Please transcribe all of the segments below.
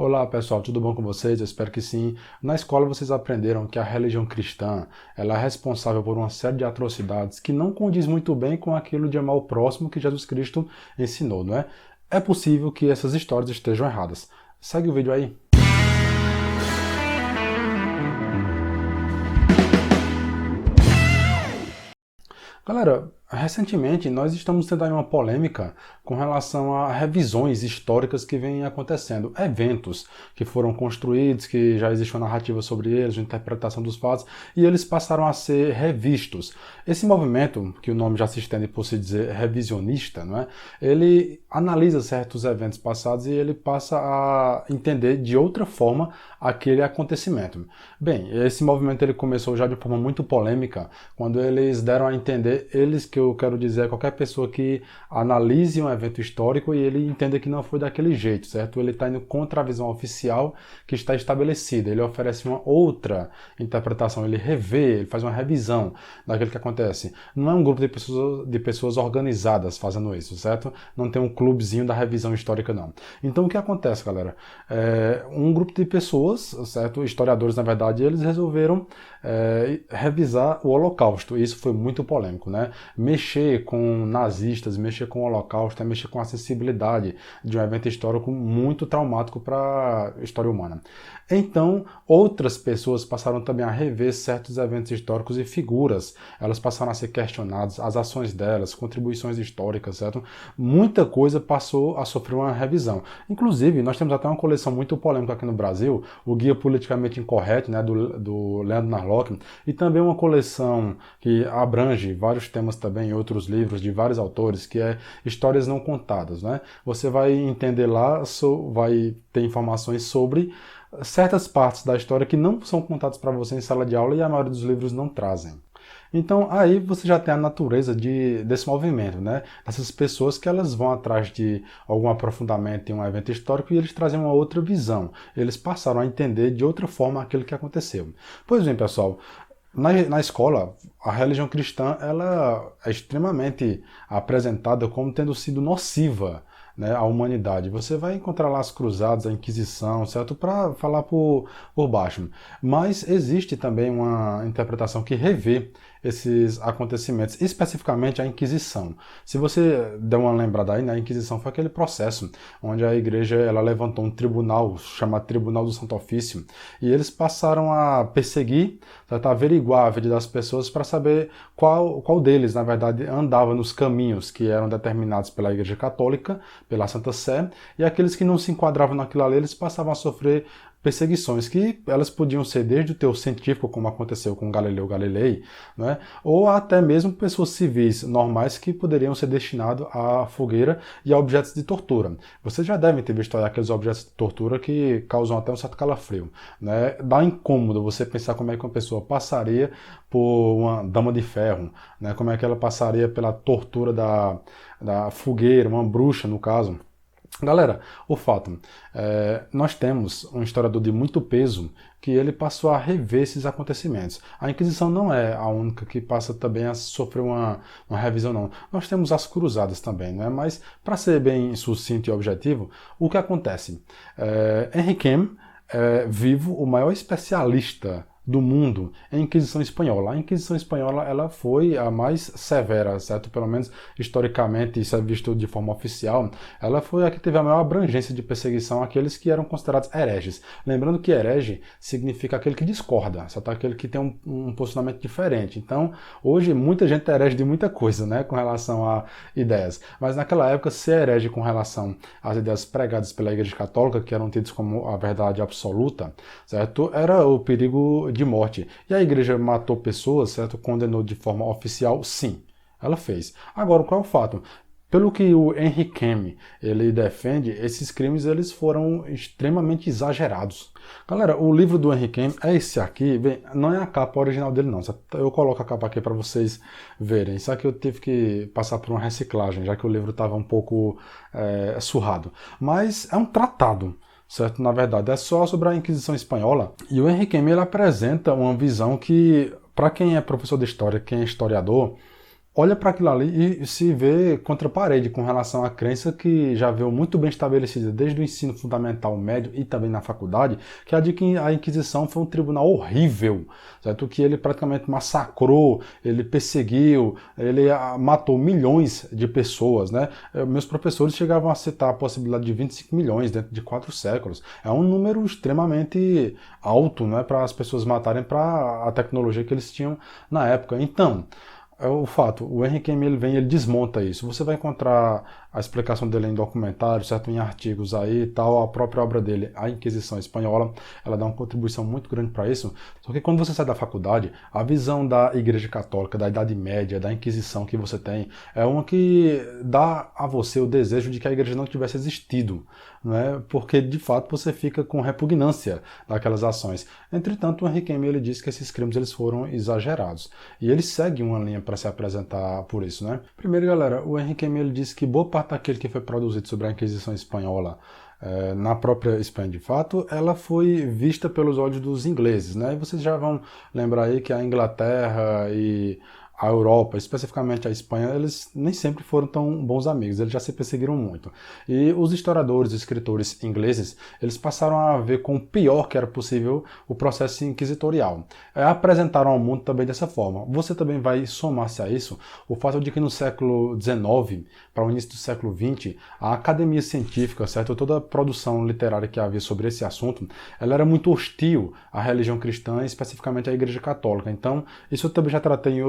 Olá pessoal, tudo bom com vocês? Eu espero que sim. Na escola vocês aprenderam que a religião cristã ela é responsável por uma série de atrocidades que não condiz muito bem com aquilo de amar o próximo que Jesus Cristo ensinou, não é? É possível que essas histórias estejam erradas. Segue o vídeo aí. Galera, recentemente nós estamos tendo aí uma polêmica com relação a revisões históricas que vêm acontecendo, eventos que foram construídos, que já existe uma narrativa sobre eles, uma interpretação dos fatos, e eles passaram a ser revistos. Esse movimento, que o nome já se estende por se dizer revisionista, não é? Ele analisa certos eventos passados e ele passa a entender de outra forma aquele acontecimento. Bem, esse movimento ele começou já de forma muito polêmica, quando eles deram a entender, eles que eu quero dizer, qualquer pessoa que analise um evento histórico e ele entenda que não foi daquele jeito, certo? Ele está indo contra a visão oficial que está estabelecida, ele oferece uma outra interpretação, ele revê, ele faz uma revisão daquilo que acontece. Não é um grupo de pessoas organizadas fazendo isso, certo? Não tem um clubezinho da revisão histórica, não. Então o que acontece, galera? Um grupo de pessoas, certo? Historiadores, na verdade, eles resolveram revisar o Holocausto. Isso foi muito polêmico, né? Mexer com nazistas, mexer com o Holocausto, é mexer com a acessibilidade de um evento histórico muito traumático para a história humana. Então, outras pessoas passaram também a rever certos eventos históricos e figuras. Elas passaram a ser questionadas, as ações delas, contribuições históricas, certo? Muita coisa passou a sofrer uma revisão. Inclusive, nós temos até uma coleção muito polêmica aqui no Brasil, o Guia Politicamente Incorreto, né, do Leandro Narlock, e também uma coleção que abrange vários temas também, outros livros de vários autores, que é Histórias Não Contadas, né? Você vai entender lá, vai ter informações sobre certas partes da história que não são contadas para você em sala de aula e a maioria dos livros não trazem. Então aí você já tem a natureza desse movimento, né? Essas pessoas que elas vão atrás de algum aprofundamento em um evento histórico e eles trazem uma outra visão. Eles passaram a entender de outra forma aquilo que aconteceu. Pois bem, pessoal, na escola, a religião cristã ela é extremamente apresentada como tendo sido nociva, né, à humanidade. Você vai encontrar lá as cruzadas, a Inquisição, certo? Para falar por baixo. Mas existe também uma interpretação que revê esses acontecimentos, especificamente a Inquisição. Se você der uma lembrada aí, né, a Inquisição foi aquele processo onde a igreja ela levantou um tribunal, chamado Tribunal do Santo Ofício, e eles passaram a perseguir, a averiguar a vida das pessoas para saber qual deles, na verdade, andava nos caminhos que eram determinados pela Igreja Católica, pela Santa Sé, e aqueles que não se enquadravam naquilo ali, eles passavam a sofrer perseguições que elas podiam ser desde o teor científico, como aconteceu com Galileu Galilei, né, ou até mesmo pessoas civis normais que poderiam ser destinados à fogueira e a objetos de tortura. Vocês já devem ter visto aqueles objetos de tortura que causam até um certo calafrio, né? Dá incômodo você pensar como é que uma pessoa passaria por uma dama de ferro, né? Como é que ela passaria pela tortura da fogueira, uma bruxa no caso. Galera, o fato, nós temos um historiador de muito peso que ele passou a rever esses acontecimentos. A Inquisição não é a única que passa também a sofrer uma revisão, não. Nós temos as cruzadas também, né? Mas, para ser bem sucinto e objetivo, o que acontece? Henry Cam é vivo o maior especialista do mundo em Inquisição Espanhola. A Inquisição Espanhola ela foi a mais severa, certo? Pelo menos historicamente, isso é visto de forma oficial, ela foi a que teve a maior abrangência de perseguição àqueles que eram considerados hereges. Lembrando que herege significa aquele que discorda, certo? Aquele que tem um posicionamento diferente. Então, hoje, muita gente é herege de muita coisa, né? Com relação a ideias. Mas naquela época, ser herege com relação às ideias pregadas pela Igreja Católica, que eram tidas como a verdade absoluta, certo? Era o perigo de morte. E a igreja matou pessoas, certo? Condenou de forma oficial? Sim, ela fez. Agora, qual é o fato? Pelo que o Henry Cam ele defende, esses crimes eles foram extremamente exagerados. Galera, o livro do Henry Cam é esse aqui, bem, não é a capa original dele não, eu coloco a capa aqui para vocês verem. Isso aqui eu tive que passar por uma reciclagem, já que o livro estava um pouco surrado. Mas é um tratado, certo? Na verdade, é só sobre a Inquisição Espanhola. E o Henry Cam ele apresenta uma visão que, para quem é professor de história, quem é historiador, olha para aquilo ali e se vê contra a parede com relação à crença que já veio muito bem estabelecida desde o ensino fundamental médio e também na faculdade, que é de que a Inquisição foi um tribunal horrível, certo? Que ele praticamente massacrou, ele perseguiu, ele matou milhões de pessoas, né? Meus professores chegavam a citar a possibilidade de 25 milhões dentro de 4 séculos. É um número extremamente alto, né, para as pessoas matarem para a tecnologia que eles tinham na época. Então, é o fato, o Henry Cavill ele vem e ele desmonta isso. Você vai encontrar a explicação dele em documentários, certo, em artigos aí e tal, a própria obra dele, A Inquisição Espanhola, ela dá uma contribuição muito grande para isso. Só que quando você sai da faculdade, a visão da Igreja Católica, da Idade Média, da Inquisição que você tem, é uma que dá a você o desejo de que a Igreja não tivesse existido, né? Porque de fato você fica com repugnância daquelas ações. Entretanto, o Henry Cavill ele diz que esses crimes eles foram exagerados. E ele segue uma linha para se apresentar por isso, né? Primeiro, galera, o Henry Cavill ele disse que boa parte daquele que foi produzido sobre a Inquisição Espanhola na própria Espanha, de fato, ela foi vista pelos olhos dos ingleses, né? E vocês já vão lembrar aí que a Inglaterra e a Europa, especificamente a Espanha, eles nem sempre foram tão bons amigos, eles já se perseguiram muito. E os historiadores, escritores ingleses, eles passaram a ver com o pior que era possível o processo inquisitorial. Apresentaram ao mundo também dessa forma. Você também vai somar-se a isso o fato de que no século XIX, para o início do século XX, a academia científica, certo, toda a produção literária que havia sobre esse assunto, ela era muito hostil à religião cristã, especificamente à Igreja Católica. Então, isso eu também já tratei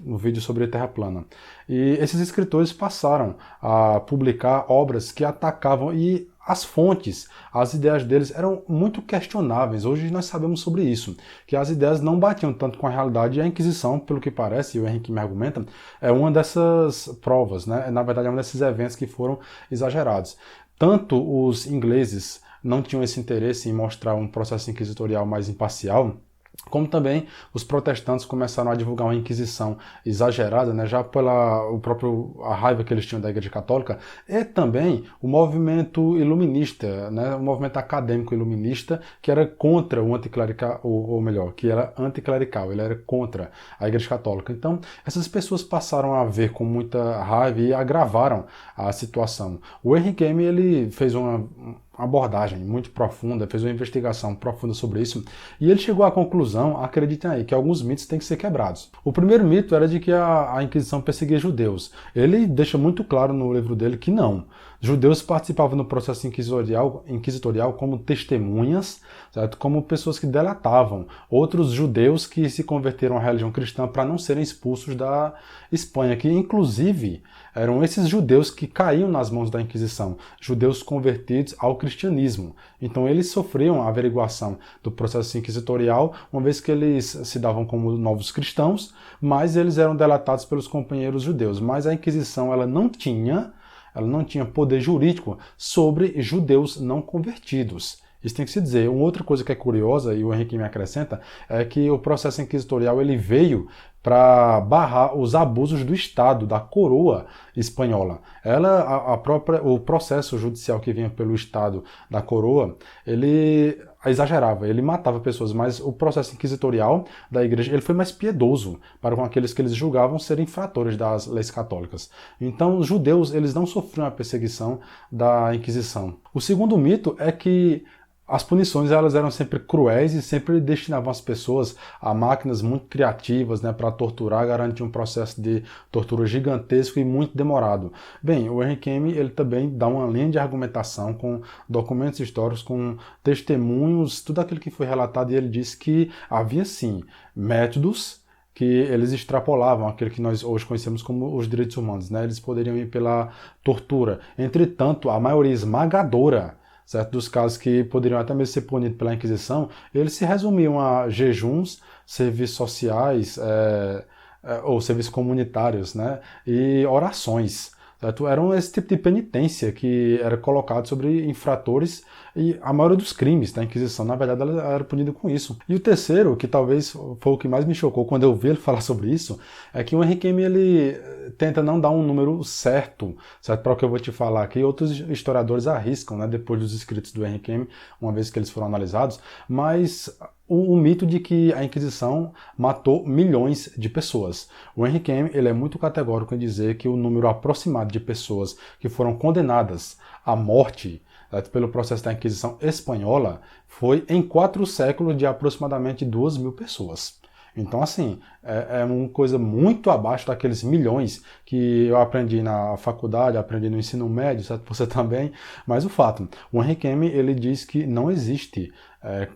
no vídeo sobre a Terra plana. E esses escritores passaram a publicar obras que atacavam e as fontes, as ideias deles eram muito questionáveis. Hoje nós sabemos sobre isso, que as ideias não batiam tanto com a realidade e a Inquisição, pelo que parece, e o Henrique me argumenta, é uma dessas provas, né? Na verdade é um desses eventos que foram exagerados. Tanto os ingleses não tinham esse interesse em mostrar um processo inquisitorial mais imparcial, como também os protestantes começaram a divulgar uma Inquisição exagerada, né, já pela a raiva que eles tinham da Igreja Católica, e também o movimento iluminista, né, o movimento acadêmico iluminista, que era contra o anticlerical, ou melhor, que era anticlerical, ele era contra a Igreja Católica. Então, essas pessoas passaram a ver com muita raiva e agravaram a situação. O Henry Cavill, ele fez uma abordagem muito profunda, fez uma investigação profunda sobre isso, e ele chegou à conclusão, acreditem aí, que alguns mitos têm que ser quebrados. O primeiro mito era de que a Inquisição perseguia judeus. Ele deixa muito claro no livro dele que não. Judeus participavam no processo inquisitorial como testemunhas, certo? Como pessoas que delatavam outros judeus que se converteram à religião cristã para não serem expulsos da Espanha, que inclusive eram esses judeus que caíam nas mãos da Inquisição, judeus convertidos ao cristianismo. Então eles sofriam a averiguação do processo inquisitorial, uma vez que eles se davam como novos cristãos, mas eles eram delatados pelos companheiros judeus. Mas a Inquisição ela não tinha poder jurídico sobre judeus não convertidos. Isso tem que se dizer. Uma outra coisa que é curiosa, e o Henrique me acrescenta, é que o processo inquisitorial ele veio para barrar os abusos do Estado, da coroa espanhola. O processo judicial que vinha pelo Estado da coroa, ele exagerava, ele matava pessoas, mas o processo inquisitorial da igreja ele foi mais piedoso para com aqueles que eles julgavam serem infratores das leis católicas. Então, os judeus eles não sofriam a perseguição da Inquisição. O segundo mito é que as punições elas eram sempre cruéis e sempre destinavam as pessoas a máquinas muito criativas, né, para torturar, garantir um processo de tortura gigantesco e muito demorado. Bem, o Henry Cavill ele também dá uma linha de argumentação com documentos históricos, com testemunhos, tudo aquilo que foi relatado, e ele diz que havia sim métodos que eles extrapolavam aquilo que nós hoje conhecemos como os direitos humanos, né? Eles poderiam ir pela tortura. Entretanto, a maioria esmagadora, certo, dos casos que poderiam até mesmo ser punidos pela Inquisição, eles se resumiam a jejuns, serviços sociais ou serviços comunitários, né, e orações. Certo? Eram esse tipo de penitência que era colocado sobre infratores, e a maioria dos crimes da Inquisição, na verdade, ela era punida com isso. E o terceiro, que talvez foi o que mais me chocou quando eu vi ele falar sobre isso, é que o Henry Cavill ele tenta não dar um número certo para o que eu vou te falar aqui. Outros historiadores arriscam, né, depois dos escritos do Henry Cavill, uma vez que eles foram analisados, mas o mito de que a Inquisição matou milhões de pessoas. O Henry Cam, ele é muito categórico em dizer que o número aproximado de pessoas que foram condenadas à morte pelo processo da Inquisição Espanhola foi em 4 séculos de aproximadamente 2.000 pessoas. Então, assim, é uma coisa muito abaixo daqueles milhões que eu aprendi na faculdade, aprendi no ensino médio, certo? Você também. Mas o fato, o Henry Cam, ele diz que não existe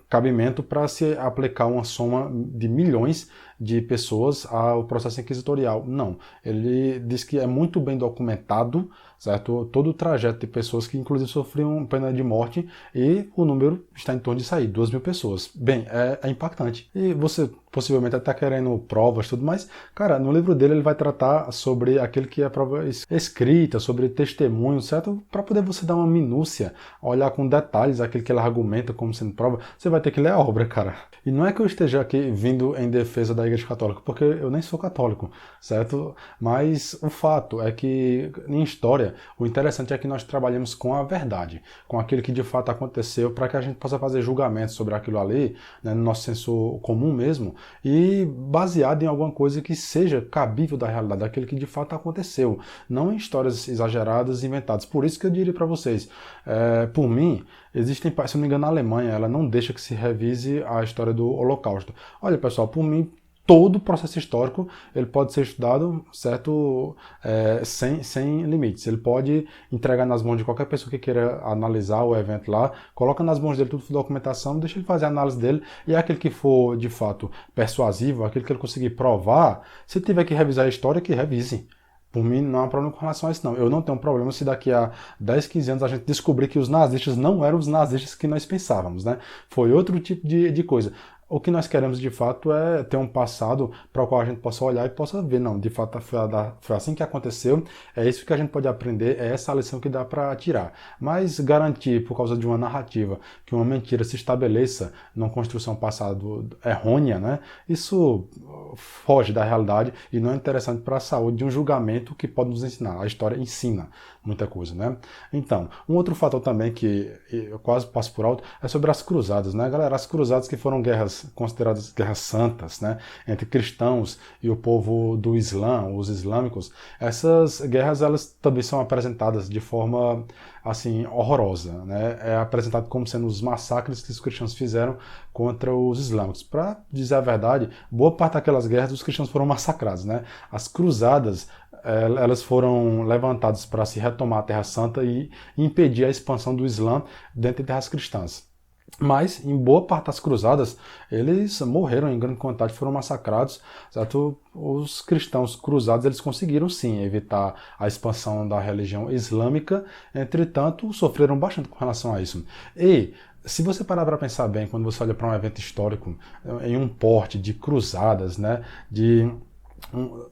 cabimento para se aplicar uma soma de milhões de pessoas ao processo inquisitorial. Não. Ele diz que é muito bem documentado, certo? Todo o trajeto de pessoas que, inclusive, sofriam pena de morte e o número está em torno de sair, 2.000 pessoas. Bem, é impactante. E você possivelmente está querendo provas e tudo, mas, cara, no livro dele ele vai tratar sobre aquele que é prova escrita, sobre testemunho, certo? Para poder você dar uma minúcia, olhar com detalhes aquilo que ele argumenta como sendo prova, você vai ter que ler a obra, cara. E não é que eu esteja aqui vindo em defesa da Igreja Católica, porque eu nem sou católico, certo? Mas o fato é que, em história, o interessante é que nós trabalhamos com a verdade, com aquilo que de fato aconteceu, para que a gente possa fazer julgamentos sobre aquilo ali, né, no nosso senso comum mesmo, e baseado em alguma coisa que seja cabível da realidade, daquilo que de fato aconteceu, não em histórias exageradas, inventadas. Por isso que eu diria para vocês, por mim, existem, se eu não me engano, na Alemanha, ela não deixa que se revise a história do Holocausto. Olha, pessoal, por mim, todo o processo histórico ele pode ser estudado, certo, sem limites. Ele pode entregar nas mãos de qualquer pessoa que queira analisar o evento lá, coloca nas mãos dele tudo a documentação, deixa ele fazer a análise dele, e aquele que for, de fato, persuasivo, aquele que ele conseguir provar, se tiver que revisar a história, que revise. Por mim, não há problema com relação a isso, não. Eu não tenho problema se daqui a 10, 15 anos a gente descobrir que os nazistas não eram os nazistas que nós pensávamos, né? Foi outro tipo de coisa. O que nós queremos, de fato, é ter um passado para o qual a gente possa olhar e possa ver, não, de fato foi assim que aconteceu, é isso que a gente pode aprender, é essa a lição que dá para tirar. Mas garantir, por causa de uma narrativa, que uma mentira se estabeleça numa construção passada errônea, né, isso foge da realidade e não é interessante para a saúde de um julgamento que pode nos ensinar. A história ensina muita coisa, né? Então, um outro fator também que eu quase passo por alto é sobre as cruzadas, né, galera? As cruzadas que foram guerras consideradas guerras santas, né, entre cristãos e o povo do Islã, os islâmicos. Essas guerras, elas também são apresentadas de forma, assim, horrorosa, né? É apresentado como sendo os massacres que os cristãos fizeram contra os islâmicos. Para dizer a verdade, boa parte daquelas guerras os cristãos foram massacrados, né? As cruzadas, elas foram levantadas para se retomar a Terra Santa e impedir a expansão do Islã dentro de terras cristãs. Mas, em boa parte das cruzadas, eles morreram em grande quantidade, foram massacrados, certo? Os cristãos cruzados, eles conseguiram sim evitar a expansão da religião islâmica, entretanto, sofreram bastante com relação a isso. E se você parar para pensar bem, quando você olha para um evento histórico, em um porte de cruzadas, né, de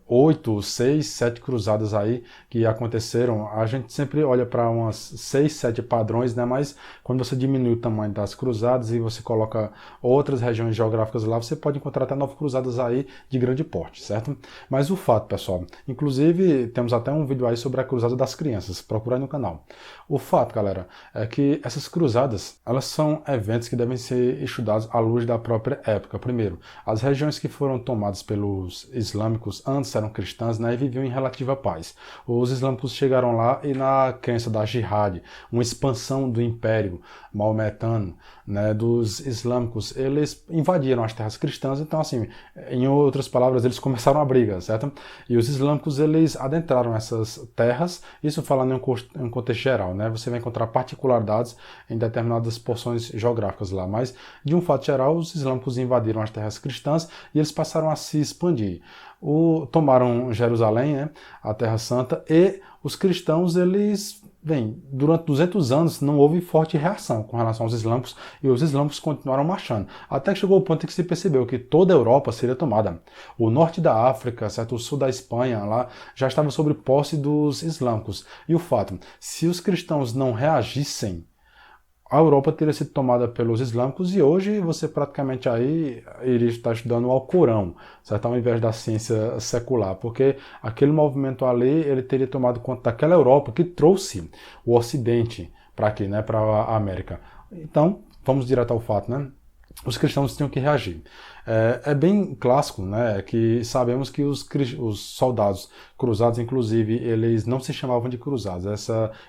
8, 6, 7 cruzadas aí que aconteceram, a gente sempre olha para umas 6, 7 padrões, né? Mas quando você diminui o tamanho das cruzadas e você coloca outras regiões geográficas lá, você pode encontrar até 9 cruzadas aí de grande porte, certo? Mas o fato, pessoal, inclusive temos até um vídeo aí sobre a cruzada das crianças, procura aí no canal. O fato, galera, é que essas cruzadas, elas são eventos que devem ser estudados à luz da própria época. Primeiro, as regiões que foram tomadas pelos islâmicos antes eram cristãs, né, e viviam em relativa paz. Os islâmicos chegaram lá e na crença da jihad, uma expansão do império maometano, né, dos islâmicos, eles invadiram as terras cristãs, então assim, em outras palavras, eles começaram a briga, certo? E os islâmicos, eles adentraram essas terras, isso falando em um contexto geral, né? Você vai encontrar particularidades em determinadas porções geográficas lá, mas de um fato geral, os islâmicos invadiram as terras cristãs e eles passaram a se expandir. Tomaram Jerusalém, né, a Terra Santa, e os cristãos, eles, durante 200 anos não houve forte reação com relação aos islâmicos, e os islâmicos continuaram marchando, até que chegou o ponto em que se percebeu que toda a Europa seria tomada. O norte da África, certo? O sul da Espanha, lá, já estava sob posse dos islâmicos. E o fato, se os cristãos não reagissem, a Europa teria sido tomada pelos islâmicos e hoje você praticamente aí iria estar estudando o Alcorão, certo? Ao invés da ciência secular, porque aquele movimento ali, ele teria tomado conta daquela Europa que trouxe o Ocidente para aqui, né? Para a América. Então, vamos direto ao fato, né? os cristãos tinham que reagir. É bem clássico, né, que sabemos que os soldados cruzados, inclusive, eles não se chamavam de cruzados.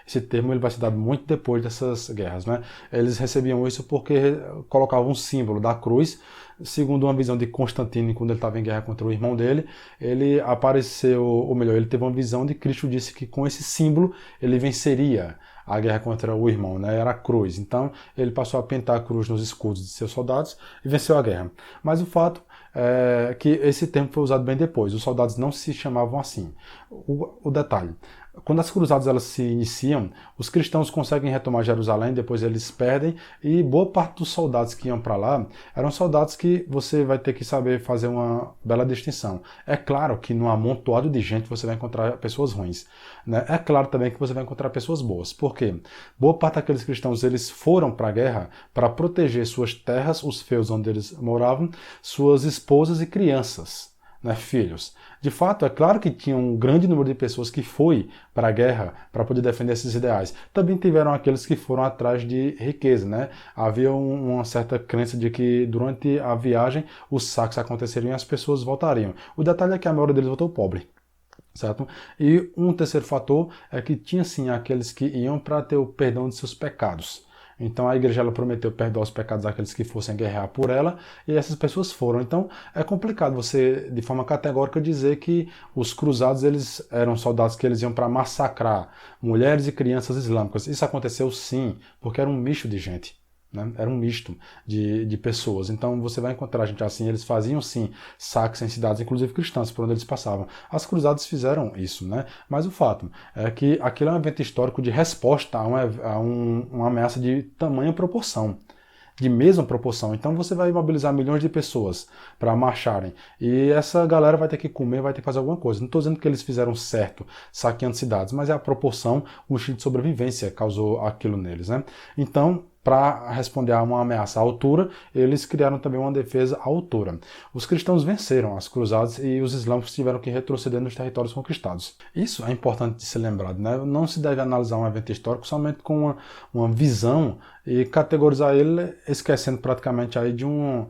Esse termo ele vai ser dado muito depois dessas guerras, né? Eles recebiam isso porque colocavam um símbolo da cruz. Segundo uma visão de Constantino, quando ele estava em guerra contra o irmão dele, ele apareceu, ou melhor, ele teve uma visão de Cristo, disse que com esse símbolo ele venceria a guerra contra o irmão, né? Era a cruz. Então ele passou a pintar a cruz nos escudos de seus soldados e venceu a guerra. Mas o fato é que esse termo foi usado bem depois. Os soldados não se chamavam assim. O detalhe: quando as cruzadas elas se iniciam, os cristãos conseguem retomar Jerusalém, depois eles perdem, e boa parte dos soldados que iam para lá eram soldados que você vai ter que saber fazer uma bela distinção. É claro que num amontoado de gente você vai encontrar pessoas ruins, né? É claro também que você vai encontrar pessoas boas. Por quê? Boa parte daqueles cristãos eles foram para a guerra para proteger suas terras, os feudos onde eles moravam, suas esposas e crianças, né, filhos. De fato, é claro que tinha um grande número de pessoas que foi para a guerra para poder defender esses ideais. Também tiveram aqueles que foram atrás de riqueza, né? Havia uma certa crença de que durante a viagem os saques aconteceriam e as pessoas voltariam. O detalhe é que a maioria deles voltou pobre. Certo? E um terceiro fator é que tinha sim aqueles que iam para ter o perdão de seus pecados. Então a igreja ela prometeu perdoar os pecados daqueles que fossem guerrear por ela, e essas pessoas foram. Então é complicado você, de forma categórica, dizer que os cruzados eles eram soldados que eles iam para massacrar mulheres e crianças islâmicas. Isso aconteceu sim, porque era um misto de gente. Né? Era um misto de pessoas. Então você vai encontrar gente assim. Eles faziam sim saques em cidades, inclusive cristãs, por onde eles passavam. As cruzadas fizeram isso, né? Mas o fato é que aquilo é um evento histórico de resposta uma ameaça de tamanha proporção. De mesma proporção. Então você vai mobilizar milhões de pessoas para marcharem. E essa galera vai ter que comer, vai ter que fazer alguma coisa. Não estou dizendo que eles fizeram certo saqueando cidades, mas é a proporção, o instinto de sobrevivência causou aquilo neles, né? Então, para responder a uma ameaça à altura, eles criaram também uma defesa à altura. Os cristãos venceram as cruzadas e os islâmicos tiveram que retroceder nos territórios conquistados. Isso é importante de ser lembrado, né? Não se deve analisar um evento histórico somente com uma visão e categorizar ele esquecendo praticamente aí de um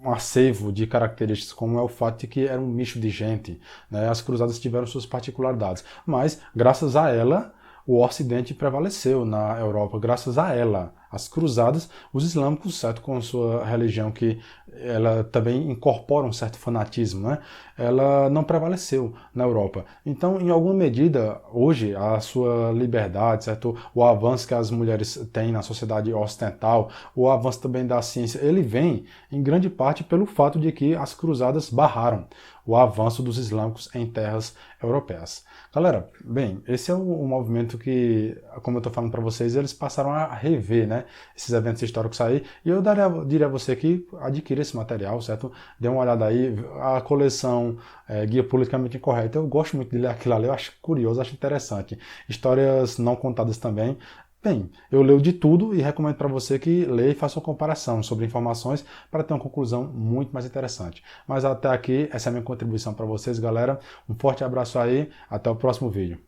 acervo de características, como é o fato de que era um misto de gente, né? As cruzadas tiveram suas particularidades, mas graças a ela o Ocidente prevaleceu na Europa, graças a ela. As cruzadas, os islâmicos, certo, com sua religião que ela também incorpora um certo fanatismo, né? Ela não prevaleceu na Europa. Então, em alguma medida, hoje, a sua liberdade, certo, o avanço que as mulheres têm na sociedade ocidental, o avanço também da ciência, ele vem, em grande parte, pelo fato de que as cruzadas barraram o avanço dos islâmicos em terras europeias. Galera, bem, esse é um movimento que, como eu estou falando para vocês, eles passaram a rever, né, esses eventos históricos aí, e eu diria a você que adquira esse material, certo? Dê uma olhada aí, a coleção Guia Politicamente Incorreto, eu gosto muito de ler aquilo ali, eu acho curioso, acho interessante. Histórias não contadas também. Bem, eu leio de tudo e recomendo para você que leia e faça uma comparação sobre informações para ter uma conclusão muito mais interessante. Mas até aqui, essa é a minha contribuição para vocês, galera. Um forte abraço aí, até o próximo vídeo.